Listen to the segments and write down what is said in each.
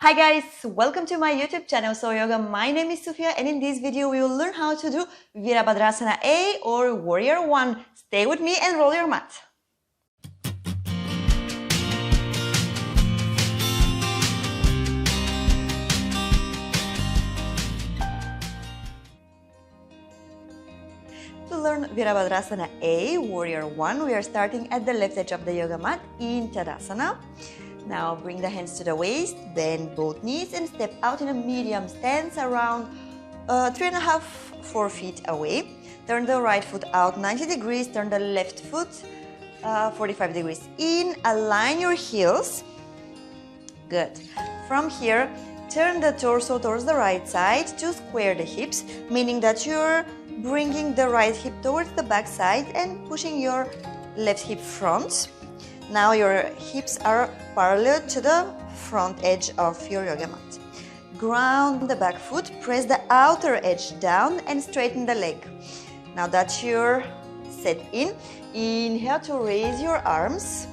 Hi guys, welcome to my YouTube channel SoYoga. My name is Sofia and in this video we will learn how to do Virabhadrasana A or Warrior 1. Stay with me and roll your mat. To learn Virabhadrasana A, Warrior 1, we are starting at the left edge of the yoga mat in Tadasana. Now bring the hands to the waist, bend both knees and step out in a medium stance around 3.5–4 feet away. Turn the right foot out 90 degrees, turn the left foot 45 degrees in. Align your heels. Good. From here, turn the torso towards the right side to square the hips, meaning that you're bringing the right hip towards the back side and pushing your left hip front. Now your hips are parallel to the front edge of your yoga mat. Ground the back foot, press the outer edge down and straighten the leg. Now that you're set in, inhale to raise your arms.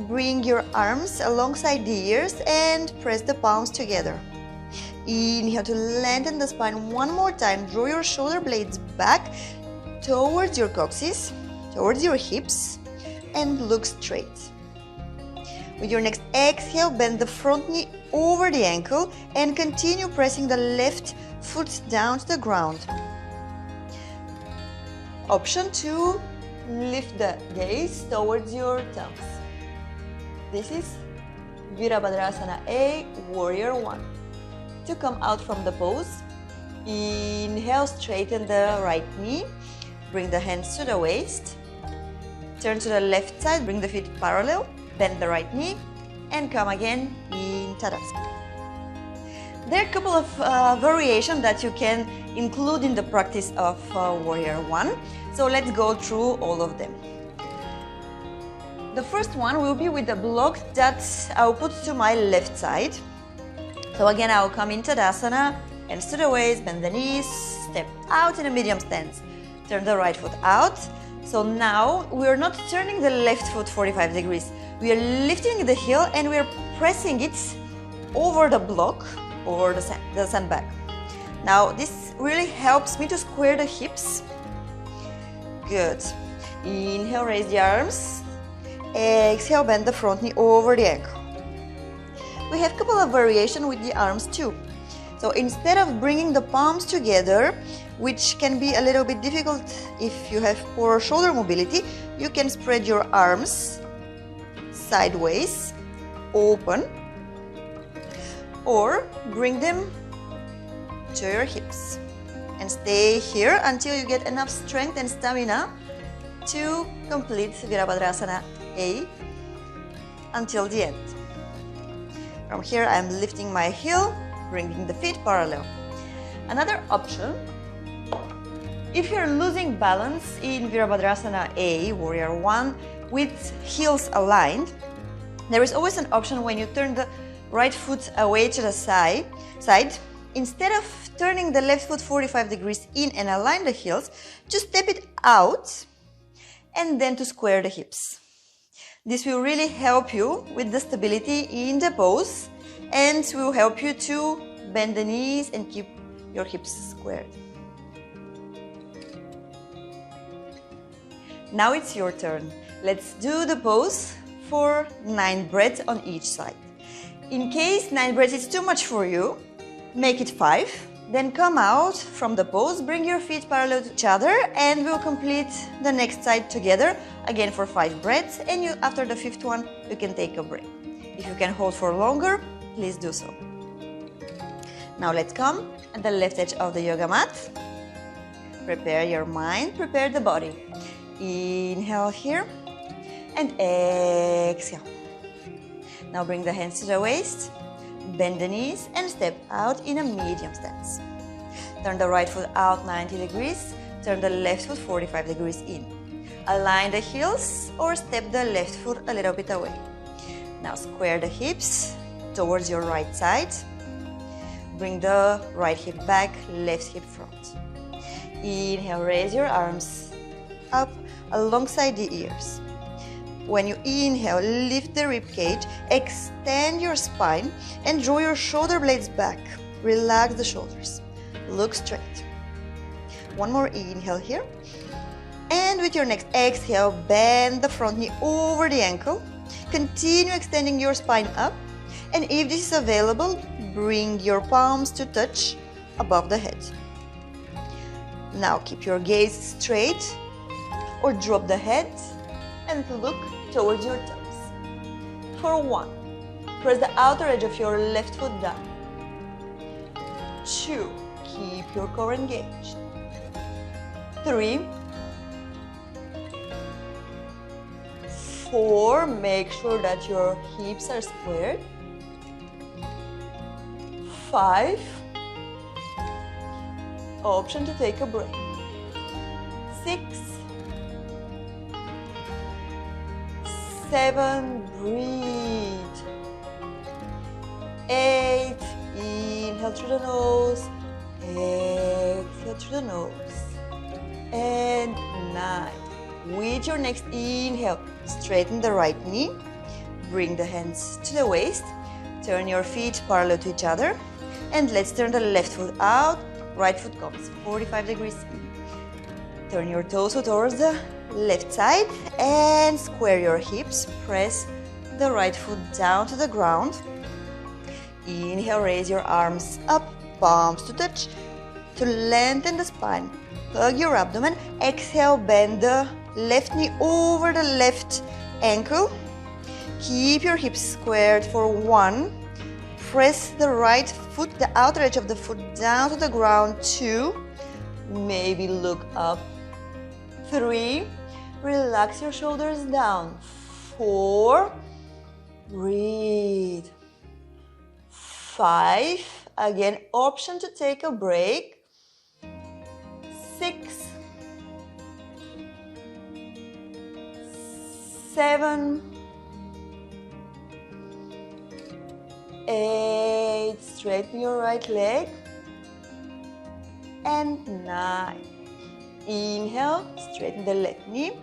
Bring your arms alongside the ears and press the palms together. Inhale to lengthen the spine one more time. Draw your shoulder blades back towards your coccyx, towards your hips, and look straight. With your next exhale, bend the front knee over the ankle and continue pressing the left foot down to the ground. Option 2, lift the gaze towards your thumbs. This is Virabhadrasana A, Warrior 1. To come out from the pose, inhale, straighten the right knee, bring the hands to the waist. Turn to the left side, bring the feet parallel, bend the right knee, and come again in Tadasana. There are a couple of variations that you can include in the practice of Warrior 1. So let's go through all of them. The first one will be with the block that I'll put to my left side. So again, I'll come in Tadasana, hands to the waist, bend the knees, step out in a medium stance. Turn the right foot out. So now we are not turning the left foot 45 degrees. We are lifting the heel and we are pressing it over the block or the sandbag. Now this really helps me to square the hips. Good. Inhale, raise the arms. Exhale, bend the front knee over the ankle. We have a couple of variations with the arms too. So instead of bringing the palms together, which can be a little bit difficult if you have poor shoulder mobility, you can spread your arms sideways, open, or bring them to your hips. And stay here until you get enough strength and stamina to complete Virabhadrasana A until the end. From here, I'm lifting my heel, bringing the feet parallel. Another option, if you're losing balance in Virabhadrasana A, Warrior 1, with heels aligned, there is always an option when you turn the right foot away to the side, instead of turning the left foot 45 degrees in and align the heels, just step it out and then to square the hips. This will really help you with the stability in the pose and will help you to bend the knees and keep your hips squared. Now it's your turn. Let's do the pose for 9 breaths on each side. In case 9 breaths is too much for you, make it 5. Then come out from the pose, bring your feet parallel to each other and we'll complete the next side together again for 5 breaths, and after the 5th one you can take a break. If you can hold for longer, please do so. Now let's come at the left edge of the yoga mat. Prepare your mind, prepare the body. Inhale here and exhale. Now bring the hands to the waist, bend the knees and step out in a medium stance. Turn the right foot out 90 degrees, turn the left foot 45 degrees in. Align the heels or step the left foot a little bit away. Now square the hips towards your right side. Bring the right hip back, left hip front. Inhale, raise your arms up alongside the ears. When you inhale, lift the rib cage, extend your spine, and draw your shoulder blades back. Relax the shoulders. Look straight. One more inhale here. And with your next exhale, bend the front knee over the ankle. Continue extending your spine up. And if this is available, bring your palms to touch above the head. Now keep your gaze straight or drop the head and look towards your toes. For 1, press the outer edge of your left foot down. 2, keep your core engaged. 3, 4, make sure that your hips are squared. 5, option to take a break. 6, 7, breathe. 8, inhale through the nose, exhale through the nose. And 9, with your next inhale, straighten the right knee, bring the hands to the waist, turn your feet parallel to each other, and let's turn the left foot out, right foot comes 45 degrees in. Turn your torso towards the left side and square your hips. Press the right foot down to the ground. Inhale, raise your arms up, palms to touch, to lengthen the spine. Hug your abdomen. Exhale, bend the left knee over the left ankle. Keep your hips squared for 1. Press the right foot, the outer edge of the foot down to the ground. 2. Maybe look up. 3. Relax your shoulders down. 4. Breathe. 5. Again, option to take a break. 6. 7. 8. Straighten your right leg. And 9. Inhale, straighten the left knee,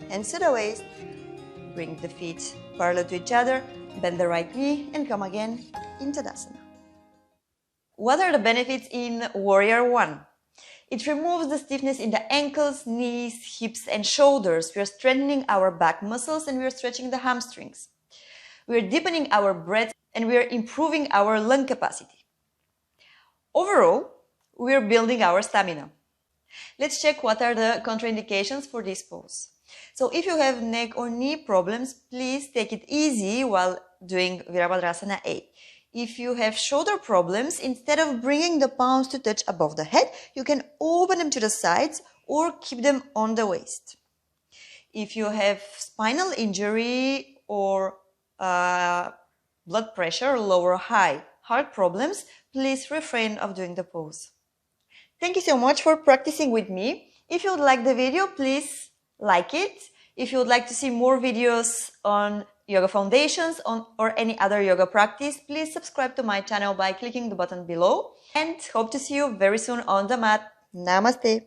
hands to the waist, bring the feet parallel to each other, bend the right knee, and come again into Tadasana. What are the benefits in Warrior 1? It removes the stiffness in the ankles, knees, hips, and shoulders. We are strengthening our back muscles and we are stretching the hamstrings. We are deepening our breath and we are improving our lung capacity. Overall, we are building our stamina. Let's check what are the contraindications for this pose. So if you have neck or knee problems, please take it easy while doing Virabhadrasana A. If you have shoulder problems, instead of bringing the palms to touch above the head, you can open them to the sides or keep them on the waist. If you have spinal injury or blood pressure, low or high, heart problems, please refrain of doing the pose. Thank you so much for practicing with me. If you would like the video, please like it. If you would like to see more videos on yoga foundations or any other yoga practice, please subscribe to my channel by clicking the button below. And hope to see you very soon on the mat. Namaste.